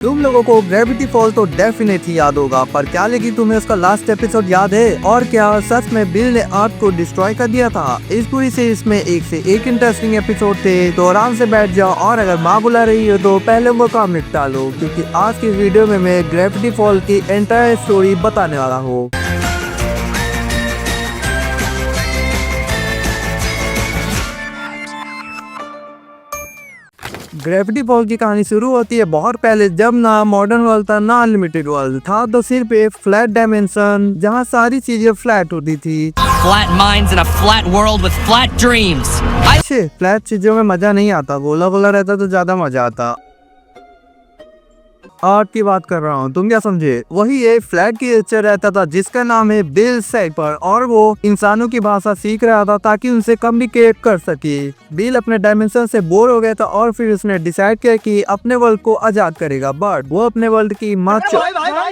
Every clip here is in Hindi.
तुम लोगों को ग्रेविटी फॉल तो डेफिनेटली याद होगा, पर क्या लेकिन तुम्हें उसका लास्ट एपिसोड याद है? और क्या सच में बिल ने अर्थ को डिस्ट्रॉय कर दिया था? इस पूरी सीरीज में एक से एक इंटरेस्टिंग एपिसोड थे, तो आराम से बैठ जाओ और अगर माँ बुला रही हो तो पहले वो काम निपटा लो, क्योंकि आज की वीडियो में मैं ग्रेविटी फॉल की एंटायर स्टोरी बताने वाला हूँ। ग्रेविटी फॉल की कहानी शुरू होती है बहुत पहले, जब ना मॉडर्न वर्ल्ड था ना अनलिमिटेड वर्ल्ड था, तो सिर्फ एक फ्लैट डायमेंशन जहाँ सारी चीजें फ्लैट होती थी। Flat minds in a flat world with flat dreams. Flat चीजों में मजा नहीं आता, गोला गोला रहता तो ज्यादा मजा आता। आर्ट की बात कर रहा हूँ, तुम क्या समझे? वही एक फ्लैट क्रिएचर रहता था जिसका नाम है बिल सैपर, और वो इंसानों की भाषा सीख रहा था ताकि उनसे कम्युनिकेट कर सके। बिल अपने डायमेंशन से बोर हो गया था और फिर उसने डिसाइड किया कि अपने वर्ल्ड को आजाद करेगा, बट वो अपने वर्ल्ड की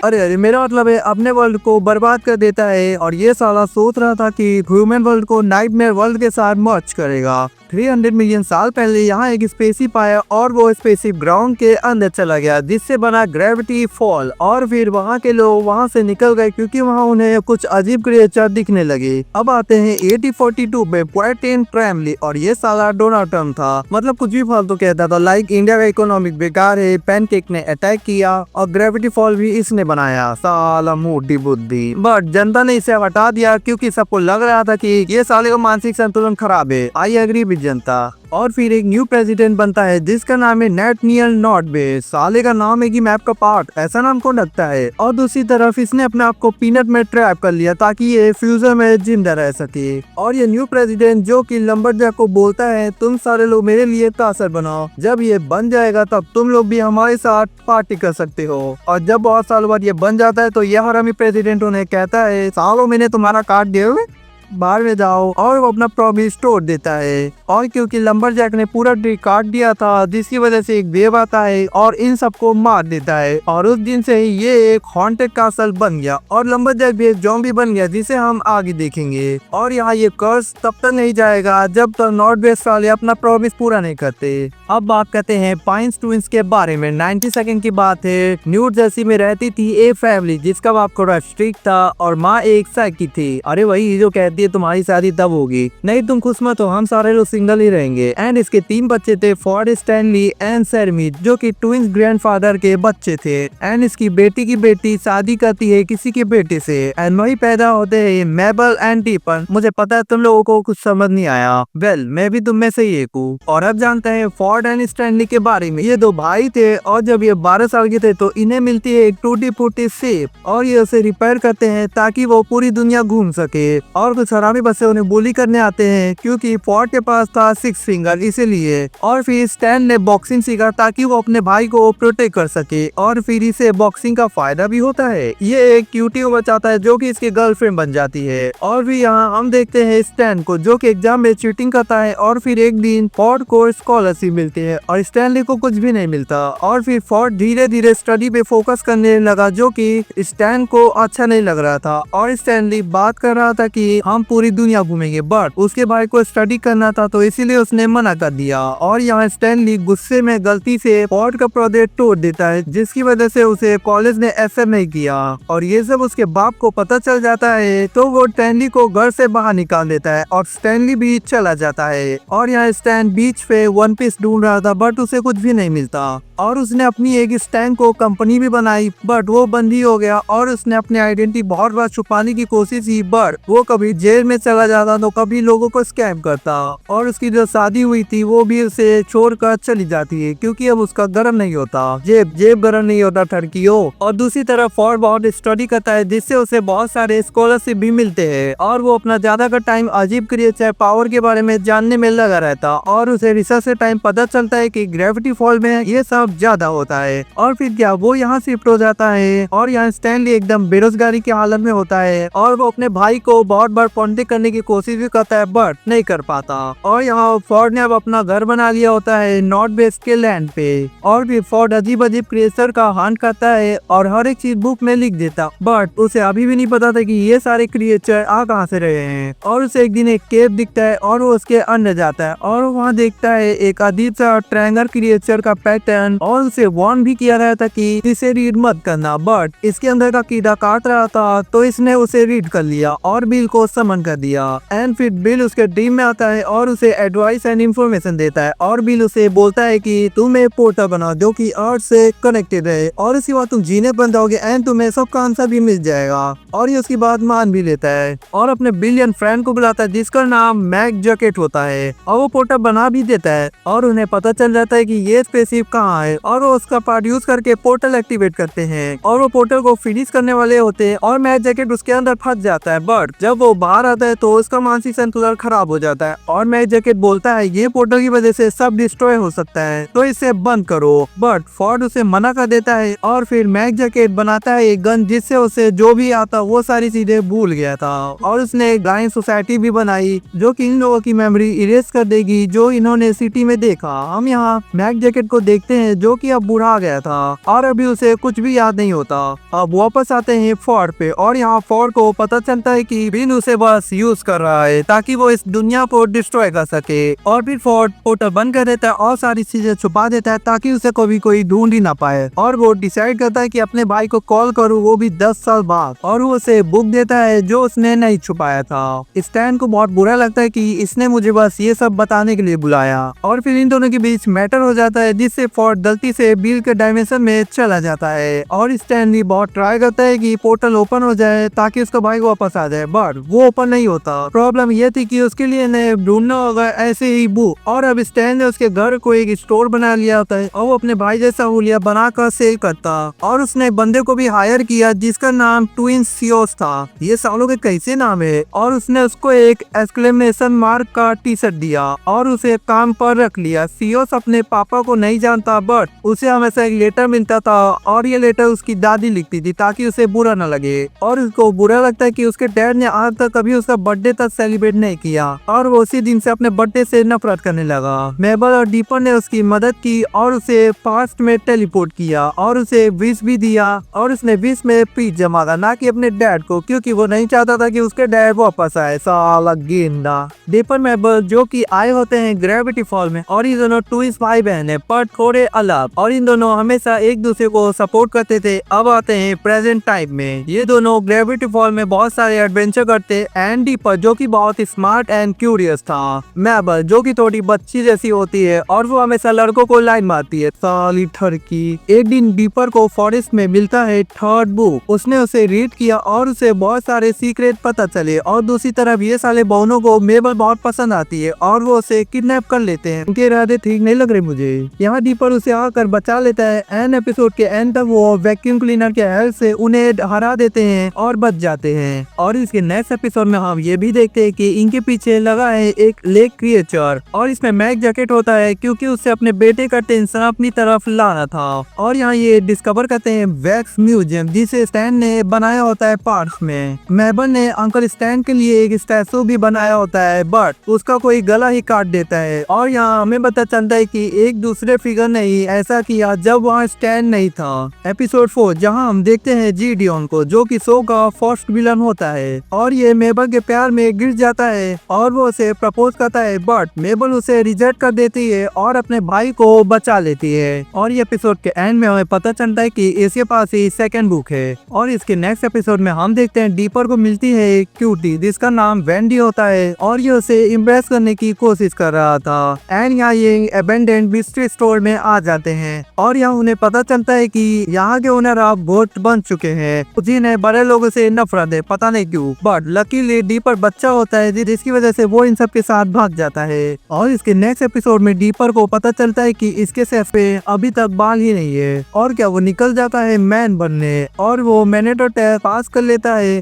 अरे मेरा मतलब है अपने वर्ल्ड को बर्बाद कर देता है। और ये साला सोच रहा था कि ह्यूमन वर्ल्ड को नाइटमेयर वर्ल्ड के साथ मर्ज करेगा। 300 मिलियन साल पहले यहाँ एक स्पेसशिप आया और वो स्पेसशिप ग्राउंड के अंदर चला गया, जिससे बना ग्रेविटी फॉल। और फिर वहाँ के लोग वहाँ से निकल गए क्योंकि वहाँ उन्हें कुछ अजीब क्रिएचर दिखने लगे। अब आते हैं 1842 में क्वारटेन ट्रैमली, और ये साला डोनाल्ड ट्रम्प था, मतलब कुछ भी फालतू कहता था, लाइक इंडिया का इकोनॉमिक बेकार है, पैनकेक ने अटैक किया और ग्रेविटी फॉल भी इसने बनाया, साला मोटी बुद्धि। बट जनता ने इसे हटा दिया क्योंकि सबको लग रहा था कि ये साले का मानसिक संतुलन खराब है। आई एग्री विद जनता। और फिर एक न्यू प्रेसिडेंट बनता है जिसका नाम है नेथनियल नॉर्डवे। साले का नाम है कि मैप का पार्ट, ऐसा नाम कौन रखता है? और दूसरी तरफ इसने अपने आप को पीनट में ट्रैप कर लिया ताकि ये फ्यूचर में जिंदा रह सके। और ये न्यू प्रेसिडेंट जो कि लंबरजैक को बोलता है, तुम सारे लोग मेरे लिए तासर बनाओ, जब ये बन जाएगा तब तुम लोग भी हमारे साथ पार्टी कर सकते हो। और जब बहुत साल बाद ये बन जाता है तो यह हरामी प्रेसिडेंट उन्हें कहता है, सालों मैंने तुम्हारा कार्ड दिया हुए, बाहर में जाओ, और वो अपना प्रॉमिस तोड़ देता है। और क्योंकि लंबरजैक ने पूरा ट्री काट दिया था, जिसकी वजह से एक वेव आता है और इन सबको मार देता है। और उस दिन से ही ये एक हॉन्टेड कासल बन गया और लंबरजैक भी एक ज़ॉम्बी बन गया, जिसे हम आगे देखेंगे। और यहाँ ये कर्स तब तक नहीं जाएगा जब तक नॉर्थ वेस्ट वाले अपना प्रॉमिस पूरा नहीं करते। अब बात करते हैं पाइन्स ट्विंस के बारे में। 90 सेकंड की बात है, न्यू जर्सी में रहती थी एक फैमिली जिसका बाप थोड़ा स्ट्रिक्ट था और माँ एक साइकी थी। अरे वही जो कहती है तुम्हारी शादी तब होगी, नहीं तुम खुश मत हो, हम सारे लोग सिंगल ही रहेंगे। एंड इसके 3 बच्चे थे, फॉर्ड, स्टैनली एंड सेरमी, जो कि ट्विंस ग्रैंडफादर के बच्चे थे। एंड इसकी बेटी की बेटी शादी करती है किसी के बेटे से, एंड वही पैदा होते हैं मेबल एंड टीपन। मुझे पता है तुम लोगों को कुछ समझ नहीं आया, वेल मैं भी तुम में से ही एक हूँ। और अब जानते हैं फॉर्ड एंड स्टैनली के बारे में। ये 2 भाई थे और जब ये 12 साल के थे तो इन्हें मिलती है एक टूटी फूटी सेफ, और ये उसे रिपेयर करते हैं ताकि वो पूरी दुनिया घूम सके। और कुछ हरामी बच्चे उन्हें बुली करने आते हैं क्योंकि फॉर्ड के पास था 6 फिंगर, इसीलिए। और फिर स्टैन ने बॉक्सिंग सीखा ताकि वो अपने भाई को प्रोटेक्ट कर सके, और फिर इसे बॉक्सिंग का फायदा भी होता है। ये एक क्यूटी को बचाता है जो कि इसकी गर्लफ्रेंड बन जाती है। और भी यहाँ हम देखते हैं स्टैन को जो कि एग्जाम में चीटिंग करता है, और फिर एक दिन फॉर्ड को स्कॉलरशिप मिलती है और स्टैनली को कुछ भी नहीं मिलता। और फिर फॉर्ड धीरे धीरे स्टडी पे फोकस करने लगा, जो कि स्टैन को अच्छा नहीं लग रहा था। और स्टैनली बात कर रहा था कि हम पूरी दुनिया घूमेंगे, बट उसके भाई को स्टडी करना था तो इसीलिए उसने मना कर दिया। और यहाँ स्टैनली गुस्से में गलती से फॉर्ड का प्रोजेक्ट तोड़ देता है, जिसकी वजह से उसे कॉलेज ने एक्सेप्ट नहीं किया। और ये सब उसके बाप को पता चल जाता है तो वो स्टैनली को घर से बाहर निकाल देता है और स्टैनली भी चला जाता है। और यहाँ स्टैन बीच पे वन पीस ढूंढ रहा था, बट उसे कुछ भी नहीं मिलता। और उसने अपनी एक स्टैन को कंपनी भी बनाई, बट वो बंद ही हो गया। और उसने अपनी आइडेंटिटी बहुत बार छुपाने की कोशिश की, बट वो कभी जेल में चला जाता तो कभी लोगों को स्कैम करता। और उसकी जो शादी हुई थी वो भी उसे छोड़कर चली जाती है क्योंकि अब उसका गर्म नहीं होता, जेब गर्म नहीं होता ठरकियों। और दूसरी तरफ फॉर्ड बहुत स्टडी करता है, जिससे उसे बहुत सारे स्कॉलरशिप भी मिलते हैं। और वो अपना ज्यादा का टाइम अजीब क्रिएचर पावर के बारे में जानने में लगा रहता, और उसे रिसर्च से टाइम पता चलता है कि ग्रेविटी फॉल में ये सब ज्यादा होता है। और फिर क्या वो यहाँ शिफ्ट हो जाता है, और यहाँ स्टैनली एकदम बेरोजगारी की हालत में होता है, और वो अपने भाई को बहुत बार कांटेक्ट करने की कोशिश भी करता है बट नहीं कर पाता। और यहाँ फोर्ड ने अब अपना घर बना लिया होता है नॉर्थ बेस के लैंड पे। और भी फोर्ड अजीब अजीब क्रिएचर का हंट करता है और हर एक चीज बुक में लिख देता, बट उसे अभी भी नहीं पता था कि ये सारे क्रिएचर आ कहाँ से रहे हैं। और उसे एक दिन एक केव दिखता है और वो उसके अंदर जाता है और वहाँ देखता है एक अजीब सा ट्रायंगल क्रिएचर का पैटर्न। और उसे वार्न भी किया गया था कि इसे रीड मत करना, बट इसके अंदर का कीड़ा काट रहा था तो इसने उसे रीड कर लिया और बिल को समन कर दिया। एंड फिर बिल उसके ड्रीम में आता है और उसे एडवाइस एंड इंफॉर्मेशन देता है। और बिल उसे बोलता है कि तुम एक पोर्टल बनाओ जो कि अर्थ से कनेक्टेड है और इसके बाद तुम जीने बन जाओगे एंड तुम्हें सबका आंसर भी मिल जाएगा। और ये उसकी बात मान भी लेता है और अपने बिलियन फ्रेंड को बुलाता है जिसका नाम मैक जैकेट होता है और वो पोर्टल बना भी देता है। और उन्हें पता चल जाता है कि ये स्पेसशिप कहाँ है और वो उसका पार्ट यूज करके पोर्टल एक्टिवेट करते हैं और वो पोर्टल को फिनिश करने वाले होते हैं और मैक जैकेट उसके अंदर फंस जाता है। बट जब वो बाहर आता है तो उसका मानसिक संतुलन खराब हो जाता है और मैक जैकेट बोलता है ये पोर्टल की वजह से सब डिस्ट्रॉय हो सकता है तो इसे बंद करो। बट फोर्ड उसे मना कर देता है और फिर मैक जैकेट बनाता है एक गन जिससे उसे जो भी आता वो सारी चीजें भूल गया था। और उसने एक ब्लाइंड सोसाइटी भी बनाई जो कि इन लोगों की मेमोरी इरेज कर देगी जो इन्होंने सिटी में देखा। हम यहाँ मैक जैकेट को देखते हैं जो कि अब बुढ़ा गया था और अभी उसे कुछ भी याद नहीं होता। अब वापस आते हैं फोर्ड पे और यहाँ फोर्ड को पता चलता है कि बिन उसे बस यूज कर रहा है ताकि वो इस दुनिया को डिस्ट्रॉय कर सके। और फिर फोर्ड पोर्टल बंद कर देता है और सारी चीजें छुपा देता है ताकि उसे कभी कोई ढूंढ ही ना पाए। और वो डिसाइड करता है कि अपने भाई को कॉल करूँ, वो भी 10 साल बाद। और वो उसे बुक देता है जो उसने नहीं छुपाया था। स्टैन को बहुत बुरा लगता है कि इसने मुझे बस ये सब बताने के लिए बुलाया। और फिर इन दोनों के बीच मैटर हो जाता है जिससे फोर्ड गलती से बिल के डायमेंशन में चला जाता है। और स्टैनली बहुत ट्राई करता है कि पोर्टल ओपन हो जाए ताकि उसका भाई वापस आ जाए, बट वो ओपन नहीं होता। प्रॉब्लम ये थी कि उसके लिए ढूंढना होगा ऐसे ही बुक। और अब स्टैन ने उसके घर को एक स्टोर बना लिया होता है और वो अपने भाई जैसा हुलिया बनाकर सेल करता। और उसने बंदे को भी हायर किया जिसका नाम ट्विन सियोस था। ये सालों के कैसे नाम है। और उसने उसको एक एक्सक्लेमेशन मार्क का टी शर्ट दिया और उसे काम पर रख लिया। सियोस अपने पापा को नहीं जानता बट उसे हमेशा एक लेटर मिलता था और ये लेटर उसकी दादी लिखती थी ताकि उसे बुरा न लगे। और उसको बुरा लगता है कि उसके डैड ने आज तक कभी उसका बर्थडे तक सेलिब्रेट नहीं किया और वो उसी दिन से अपने बर्थडे से नफरत करने लगा। मेबल और डीपर ने उसकी मदद की और उसे पास्ट में टेलीपोर्ट किया और उसे विश भी दिया। और उसने विश में पिज्जा मांगा ना कि अपने डैड को, क्योंकि वो नहीं चाहता था कि उसके डैड वापस आए। साला गेंदा। डीपर मेबल जो कि आए होते हैं ग्रेविटी फॉल में और ये दोनों ट्विंस भाई बहन है पर थोड़े अलग और इन दोनों हमेशा एक दूसरे को सपोर्ट करते थे। अब आते हैं प्रेजेंट टाइम में। ये दोनों ग्रेविटी फॉल में बहुत सारे एडवेंचर करते। एंड डीपर जो कि बहुत स्मार्ट एंड क्यूरियस था। मेबल जो कि थोड़ी बच्ची जैसी होती है और वो हमेशा लड़कों को लाइन मारती है। साली ठरकी। एक दिन डीपर को फॉरेस्ट में मिलता है थर्ड बुक। उसने उसे रीड किया और उसे बहुत सारे सीक्रेट पता चले। और दूसरी तरफ ये साले बहनों को मेबल बहुत पसंद आती है और वो उसे किडनैप कर लेते हैं। उनके इरादे ठीक नहीं लग रहे मुझे। यहाँ डीपर उसे आकर बचा लेता है। एंड एपिसोड के एंड तक वो वैक्यूम क्लीनर के हेल्प से उन्हें हरा देते हैं और बच जाते हैं। और इसके नेक्स्ट एपिसोड में हम ये भी देखते हैं कि इनके पीछे लगा है एक लेक क्रिएचर और इसमें मैक जैकेट होता है क्योंकि उसे अपने बेटे का टेंशन अपनी तरफ लाना था। और यहाँ ये डिस्कवर करते हैं वैक्स म्यूजियम जिसे स्टैन ने बनाया होता है पार्क में। मेबल ने अंकल स्टैन के लिए एक स्टैचू भी बनाया होता है बट उसका कोई गला ही काट देता है। और यहाँ हमें पता चलता है कि एक दूसरे फिगर ने ही ऐसा किया जब वहाँ स्टैन नहीं था। एपिसोड 4 जहाँ हम देखते हैं जीडियन को जो कि शो का फर्स्ट विलन होता है और ये मेबल के प्यार में गिर जाता है और वो उसे प्रपोज करता है बट मेबल उसे रिजेक्ट कर देती है और अपने भाई को बचा लेती है। और ये एपिसोड के एंड में हमें पता चलता है कि इसके पास ही सेकंड बुक है। और इसके नेक्स्ट एपिसोड में हम देखते हैं डीपर को मिलती है एक क्यूटी जिसका नाम वेंडी होता है और ये उसे इम्प्रेस करने की कोशिश कर रहा था। एंड यहाँ ये अबेंडेंड मिस्ट्री स्टोर में आ जाते हैं और यहाँ उन्हें पता चलता है कि यहाँ के ओनर अब भूत बन चुके हैं जिन्हें बड़े लोगों से नफरत है, पता नहीं क्यों। बट लकीली डीपर बच्चा होता है जिसकी वजह से वो इन सब के साथ भाग जाता है। और इसके नेक्स्ट एपिसोड में डीपर को पता चलता है कि इसके सर पे अभी तक बाल ही नहीं है और क्या वो निकल जाता है मैन बनने और वो मैनेटर टेस्ट पास कर लेता है।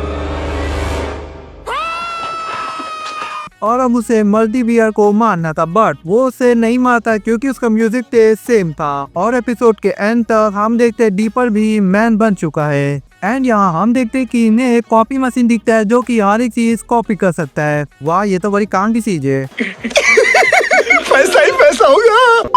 और अब उसे मल्टीवियर को मारना था बट वो उसे नहीं मारता क्योंकि उसका म्यूजिक टेस्ट सेम था। और एपिसोड के एंड तक हम देखते हैं डीपर भी मैन बन चुका है। एंड यहाँ हम देखते हैं कि इन्हें एक कॉपी मशीन दिखता है जो कि हर एक चीज कॉपी कर सकता है। वाह, ये तो बड़ी काम की चीज है। पैसा ही पैसा होगा।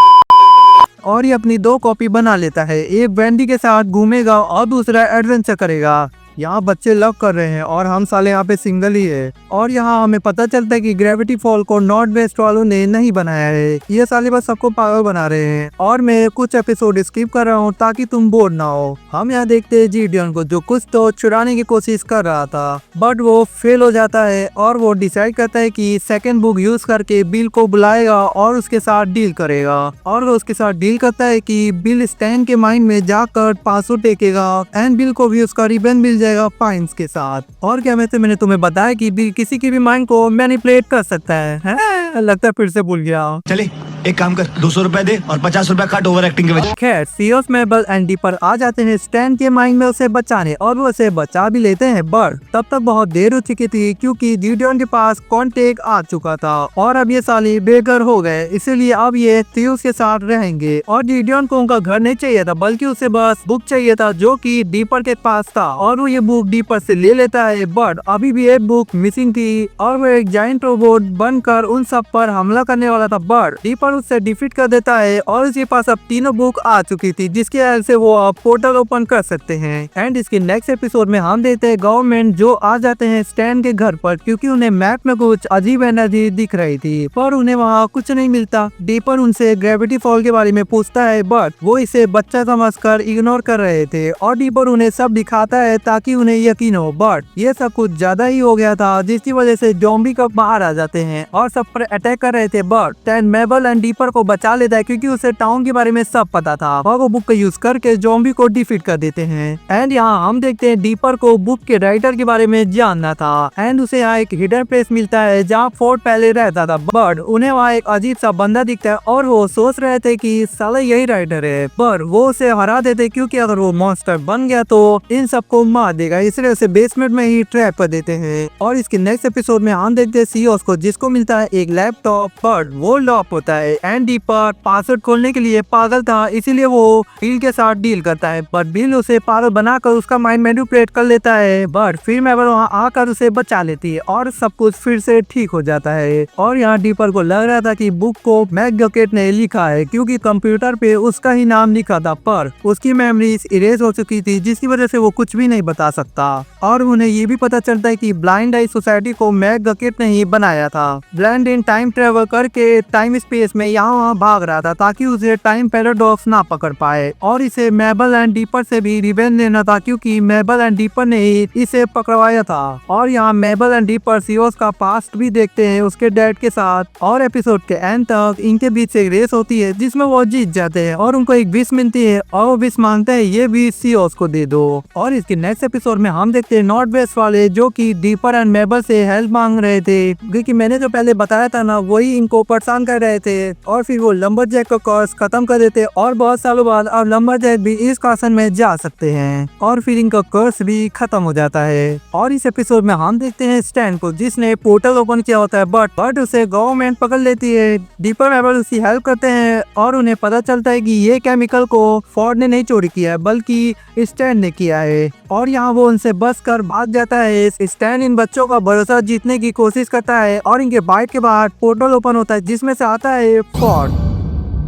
और ये अपनी 2 कॉपी बना लेता है, एक वेंडी के साथ घूमेगा और दूसरा एडवेंचर करेगा। यहाँ बच्चे लव कर रहे हैं और हम साले यहाँ पे सिंगल ही है। और यहाँ हमें पता चलता है कि ग्रेविटी फॉल को नॉर्थ वेस्ट वालों ने नहीं बनाया है, ये साले बस सबको पागल बना रहे हैं। और मैं कुछ एपिसोड स्किप कर रहा हूँ ताकि तुम बोर ना हो। हम यहाँ देखते हैं जीडियन को जो कुछ तो चुराने की कोशिश कर रहा था, बट वो फेल हो जाता है और वो डिसाइड करता है कि सेकेंड बुक यूज करके बिल को बुलाएगा और उसके साथ डील करेगा। और वो उसके साथ डील करता है कि बिल स्टैन के माइंड में जाकर पासो टेकेगा एंड बिल को भी उसका रिबन मिल जाएगा पाइंस के साथ। और क्या मैंने तुम्हें बताया कि बिल किसी की भी माइंड को मैनिपुलेट कर सकता है? लगता है फिर से भूल गया। चले एक काम कर, 200 रुपए दे और 50 रुपए काट ओवर एक्टिंग के वजह। खैर सीओस, मेबल एंड डीपर आ जाते हैं स्टैन के माइंड में उसे बचाने और वो उसे बचा भी लेते हैं। बट तब तक बहुत देर हो चुकी थी क्योंकि जीडियन के पास कॉन्टेक्ट आ चुका था और अब ये साले बेघर हो गए, इसीलिए अब ये सीओस के साथ रहेंगे। और जीडियन को उनका घर नहीं चाहिए था बल्कि उसे बस बुक चाहिए था जो कि डीपर के पास था और वो ये बुक डीपर से ले लेता है। बट अभी भी एक बुक मिसिंग थी और वो एक जायंट रोबोट बनकर उन सब पर हमला करने वाला था, बट डीपर उससे डिफीट कर देता है और उसके पास अब 3 बुक आ चुकी थी जिसकी वजह से वो अब पोर्टल ओपन कर सकते हैं। एंड इसके नेक्स्ट एपिसोड में हम देखते हैं गवर्नमेंट जो आ जाते हैं स्टैन के घर पर क्योंकि उन्हें मैप में कुछ अजीब एनर्जी दिख रही थी पर उन्हें वहाँ कुछ नहीं मिलता। डीपर उनसे ग्रेविटी फॉल के बारे में पूछता है बट वो इसे बच्चा समझकर इग्नोर कर रहे थे और डीपर उन्हें सब दिखाता है ताकि उन्हें यकीन हो। बट ये सब कुछ ज्यादा ही हो गया था जिसकी वजह से ज़ॉम्बी कब बाहर आ जाते हैं और सब पर अटैक कर रहे थे। बट टेन मेबल एंड डीपर को बचा लेता है क्योंकि उसे टाउन के बारे में सब पता था और वो बुक का यूज करके ज़ॉम्बी को डिफीट कर देते हैं। एंड यहाँ हम देखते हैं डीपर को बुक के राइटर के बारे में जानना था एंड उसे यहाँ एक हिडन प्लेस मिलता है जहाँ फोर्ड पहले रहता था। बट उन्हें वहाँ एक अजीब सा बंदा दिखता है और वो सोच रहे थे कि साला यही राइटर है, पर वो उसे हरा देते क्योंकि अगर वो मॉन्स्टर बन गया तो इन सबको मार देगा, इसलिए उसे बेसमेंट में ही ट्रैप कर देते हैं। और इसके नेक्स्ट एपिसोड में हम देखते हैं सीओस को जिसको मिलता है एक लैपटॉप, बट वो लॉक होता है एंड डीपर पासवर्ड खोलने के लिए पागल था इसीलिए वो बिल के साथ डील करता है। बट बिल उसे पागल बनाकर उसका माइंड मैनिपुलेट कर लेता है, बट फिर मेबल वहाँ आकर उसे बचा लेती है और सब कुछ फिर से ठीक हो जाता है। और यहाँ डीपर को लग रहा था कि बुक को मैक गकेट ने लिखा है क्योंकि कंप्यूटर पे उसका ही नाम लिखा था, पर उसकी मेमोरीज इरेज हो चुकी थी जिसकी वजह से वो कुछ भी नहीं बता सकता। और उन्हें ये भी पता चलता है कि ब्लाइंड आई सोसाइटी को मैक गकेट ने ही बनाया था। ब्लाइंड इन टाइम ट्रेवल करके टाइम स्पेस में यहाँ वहाँ भाग रहा था ताकि उसे टाइम पैराडॉक्स ना पकड़ पाए और इसे मेबल एंड डीपर से भी रिवेंज लेना था क्योंकि मेबल एंड डीपर ने ही इसे पकड़वाया था। और यहाँ मेबल एंड डीपर सीओस का पास्ट भी देखते हैं उसके डैड के साथ और एपिसोड के एंड तक इनके बीच एक रेस होती है जिसमें वो जीत जाते हैं और उनको एक विश मिलती है और वो विश मांगते हैं ये विश सीओस को दे दो। और इसके नेक्स्ट एपिसोड में हम देखते हैं नॉर्थ वेस्ट वाले जो कि डीपर एंड मेबल से हेल्प मांग रहे थे क्योंकि मैंने जो पहले बताया था ना वही इनको परेशान कर रहे थे और फिर वो लंबरजैक का कर्स खत्म कर देते और बहुत सालों बाद अब लंबरजैक भी इस कासन में जा सकते हैं और फिर इनका कर्स भी खत्म हो जाता है। और इस एपिसोड में हम देखते हैं स्टैन को जिसने पोर्टल ओपन किया होता है बट उसे गवर्नमेंट पकड़ लेती है। डीपर मेबल उसकी हेल्प करते हैं और उन्हें पता चलता है कि ये केमिकल को फोर्ड ने नहीं चोरी किया है बल्कि स्टैन ने किया है और यहाँ वो उनसे बच कर भाग जाता है। स्टैन इन बच्चों का भरोसा जीतने की कोशिश करता है और इनके बाइट के बाद पोर्टल ओपन होता है जिसमें से आता है फोर्ड।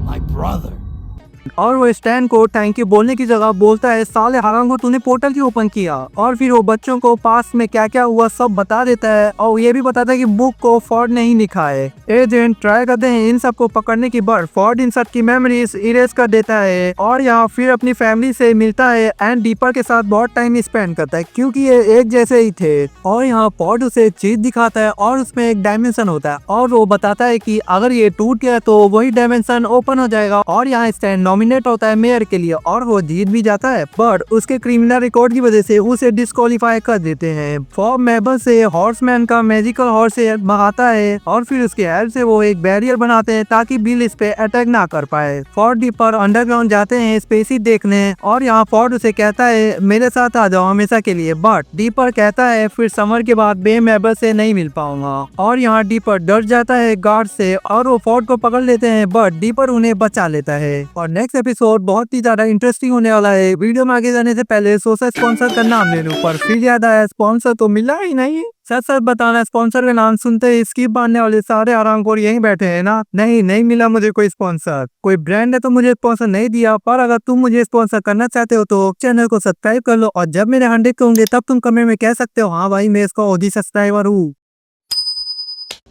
My brother. और वो स्टैन को थैंक यू बोलने की जगह बोलता है साले हराम को तूने पोर्टल क्यों ओपन किया। और फिर वो बच्चों को पास में क्या क्या हुआ सब बता देता है और ये भी बताता है कि बुक को फोर्ड ने ही लिखा है। एजेंट ट्राई करते हैं इन सबको पकड़ने की बट फोर्ड इन सब की मेमोरीज इरेज कर देता है और यहाँ फिर अपनी फैमिली से मिलता है एंड डीपर के साथ बहुत टाइम स्पेंड करता है क्योंकि ये एक जैसे ही थे। और यहाँ फोर्ड उसे चीज दिखाता है और उसमें एक डायमेंशन होता है और वो बताता है कि अगर ये टूट गया तो वही डायमेंशन ओपन हो जाएगा और यहाँ स्टैन नॉमिनेट होता है मेयर के लिए और वो जीत भी जाता है बट उसके क्रिमिनल रिकॉर्ड की वजह से उसे डिस्क्वालीफाई कर देते हैं। फॉर्ड मेबल से हॉर्समैन का मैजिकल हॉर्स से मंगाता है और फिर उसके हेल्प से वो एक बैरियर बनाते हैं ताकि बिल इस पे अटैक ना कर पाए। फॉर्ड डीपर अंडरग्राउंड जाते हैं स्पेसशिप देखने और यहाँ फॉर्ड उसे कहता है मेरे साथ आ जाओ हमेशा के लिए बट डीपर कहता है फिर समर के बाद बे मेबल से नहीं मिल पाऊंगा। और यहाँ डीपर डर जाता है गार्ड से और वो फॉर्ड को पकड़ लेते हैं बट डीपर उन्हें बचा लेता है। और नेक्स्ट नेक्स्ट एपिसोड बहुत ही ज्यादा इंटरेस्टिंग होने वाला है। वीडियो में आगे जाने से पहले सोचा स्पॉन्सर का नाम ले लूं, पर फिर याद आया स्पॉन्सर तो मिला ही नहीं। सच सच बताना, स्पॉन्सर का नाम सुनते ही स्किप मारने वाले सारे आरामखोर यहीं बैठे हैं ना। नहीं मिला मुझे कोई स्पॉन्सर। कोई ब्रांड ने तो मुझे स्पॉन्सर नहीं दिया, पर अगर तुम मुझे स्पॉन्सर करना चाहते हो तो चैनल को सब्सक्राइब कर लो, और जब मेरे 100 के होंगे तब तुम कमेंट में कह सकते हो हाँ भाई मैं इसका ओजी सब्सक्राइबर हूँ।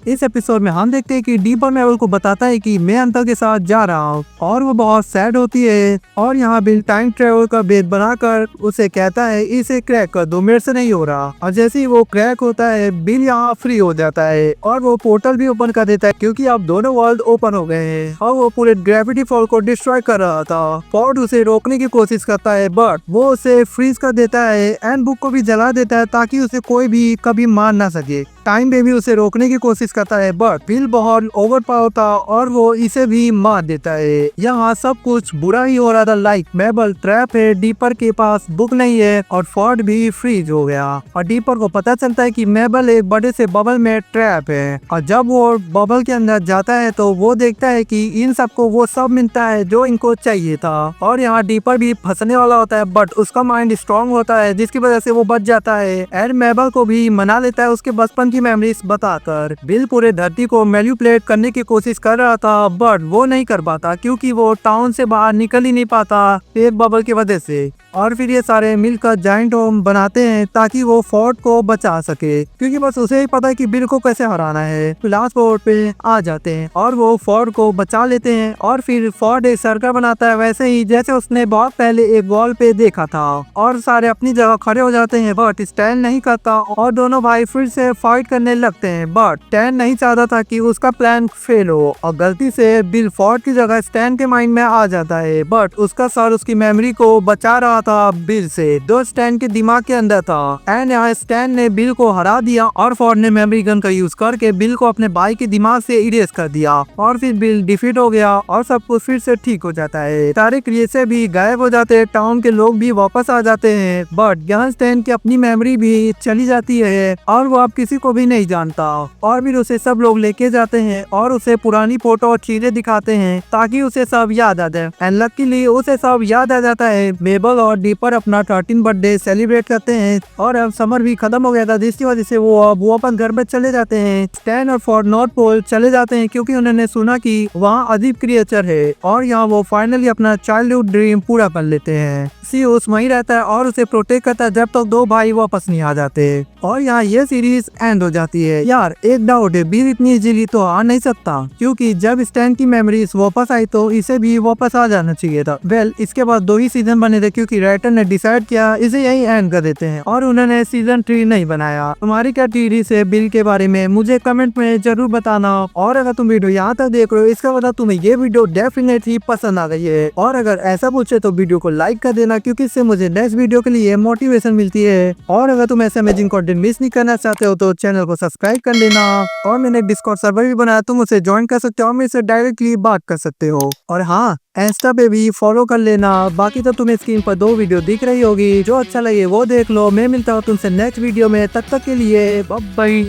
इस एपिसोड में हम देखते हैं कि डीपर मेबल को बताता है कि मैं अंकल के साथ जा रहा हूँ, और वो बहुत सैड होती है। और यहाँ बिल टाइम ट्रेवल का बेद बनाकर उसे कहता है इसे क्रैक कर दो, मेरे से नहीं हो रहा। और जैसे ही वो क्रैक होता है बिल यहाँ फ्री हो जाता है, और वो पोर्टल भी ओपन कर देता है क्योंकि अब दोनों वर्ल्ड ओपन हो गए हैं। और वो पूरे ग्रेविटी फॉल को डिस्ट्रॉय कर रहा था। फॉर्ड उसे रोकने की कोशिश करता है, बट वो उसे फ्रीज कर देता है एंड बुक को भी जला देता है ताकि उसे कोई भी कभी मार ना सके। टाइम पे भी उसे रोकने की कोशिश करता है, बट बिल बहुत ओवर पावर था और वो इसे भी मार देता है। यहाँ सब कुछ बुरा ही हो रहा था, लाइक मेबल ट्रैप है, डीपर के पास बुक नहीं है, और फॉर्ड भी फ्रीज हो गया। और डीपर को पता चलता है कि मेबल एक बड़े से बबल में ट्रैप है, और जब वो बबल के अंदर जाता है तो वो देखता है कि इन सबको वो सब मिलता है जो इनको चाहिए था। और यहाँ डीपर भी फंसने वाला होता है, बट उसका माइंड स्ट्रॉन्ग होता है जिसकी वजह से वो बच जाता है एंड मेबल को भी मना लेता है उसके बचपन की मेमोरीज बताकर। बिल पूरे धरती को मैनिपुलेट करने की कोशिश कर रहा था, बट वो नहीं कर पाता क्योंकि वो टाउन से बाहर निकल ही नहीं पाता एक बबल की वजह से। और फिर ये सारे मिलकर जाइंट होम बनाते हैं ताकि वो फोर्ड को बचा सके, क्योंकि बस उसे ही पता है कि बिल को कैसे हराना है। लास्ट फोर्ड पे आ जाते हैं और वो फोर्ड को बचा लेते हैं। और फिर फोर्ड एक सर्कल बनाता है वैसे ही जैसे उसने बहुत पहले एक वॉल पे देखा था, और सारे अपनी जगह खड़े हो जाते हैं, बट स्टैंड नहीं करता और दोनों भाई फिर से फाइट करने लगते हैं। बट स्टैन नहीं चाहता था कि उसका प्लान फेल हो, और गलती से बिल फोर्ड की जगह स्टैन के माइंड में आ जाता है, बट उसका सर उसकी मेमोरी को बचा रहा था बिल से, जो स्टैन के दिमाग के अंदर था। एंड यहाँ स्टैन ने बिल को हरा दिया और फोर्ड ने मेमोरी गन का यूज करके बिल को अपने भाई के दिमाग से इरेज कर दिया, और फिर बिल डिफीट हो गया और सब कुछ फिर से ठीक हो जाता है। सारे क्रिएचर भी गायब हो जाते हैं, टाउन के लोग भी वापस आ जाते हैं, बट यहाँ स्टैन की अपनी मेमोरी भी चली जाती है और वो अब किसी को भी नहीं जानता। और फिर उसे सब लोग लेके जाते हैं और उसे पुरानी फोटो और चीजें दिखाते हैं ताकि उसे सब याद आ जाए। एंड लकीली उसे सब याद आ जाता है। मेबल और डीपर अपना 13 बर्थडे सेलिब्रेट करते हैं, और अब समर भी खत्म हो गया था जिसकी वजह से वो अपन घर में चले जाते हैं। स्टैन और फॉर्ड नॉर्थ पोल चले जाते हैं क्योंकि उन्होंने सुना कि वहाँ अजीब क्रिएचर है, और यहाँ वो फाइनली अपना चाइल्डहुड ड्रीम पूरा कर लेते हैं। सीओस वहीं रहता है और उसे प्रोटेक्ट करता है जब तक दो भाई वापस नहीं आ जाते। और यहाँ ये सीरीज एंड हो जाती है। यार एक डाउट है, बिल इतनी इजीली तो आ नहीं सकता, क्योंकि जब स्टैन की मेमोरीज वापस आई तो इसे भी वापस आ जाना चाहिए था। वेल इसके बाद 2 ही सीजन बने थे क्योंकि राइटर ने डिसाइड किया इसे यही एंड कर देते हैं, और उन्होंने सीजन 3 नहीं बनाया। तुम्हारी क्या थ्योरी है बिल के बारे में मुझे कमेंट में जरूर बताना। और अगर तुम वीडियो यहाँ तक देख रहे हो इसका मतलब तुम्हें ये वीडियो डेफिनेटली पसंद आ गई है, और अगर ऐसा पूछे तो वीडियो को लाइक कर देना क्योंकि इससे मुझे नेक्स्ट वीडियो के लिए मोटिवेशन मिलती है। और अगर तुम ऐसे अमेजिंग कंटेंट मिस नहीं करना चाहते हो तो चैनल को सब्सक्राइब कर लेना। और मैंने डिस्कॉर्ड सर्वर भी बनाया, तुम उसे ज्वाइन कर सकते हो और मेरे से डायरेक्टली बात कर सकते हो। और हाँ, इंस्टा पे भी फॉलो कर लेना। बाकी तो तुम्हें स्क्रीन पर 2 वीडियो दिख रही होगी, जो अच्छा लगे वो देख लो। मैं मिलता हूँ तुमसे नेक्स्ट वीडियो में, तब तक के लिए बाय बाय।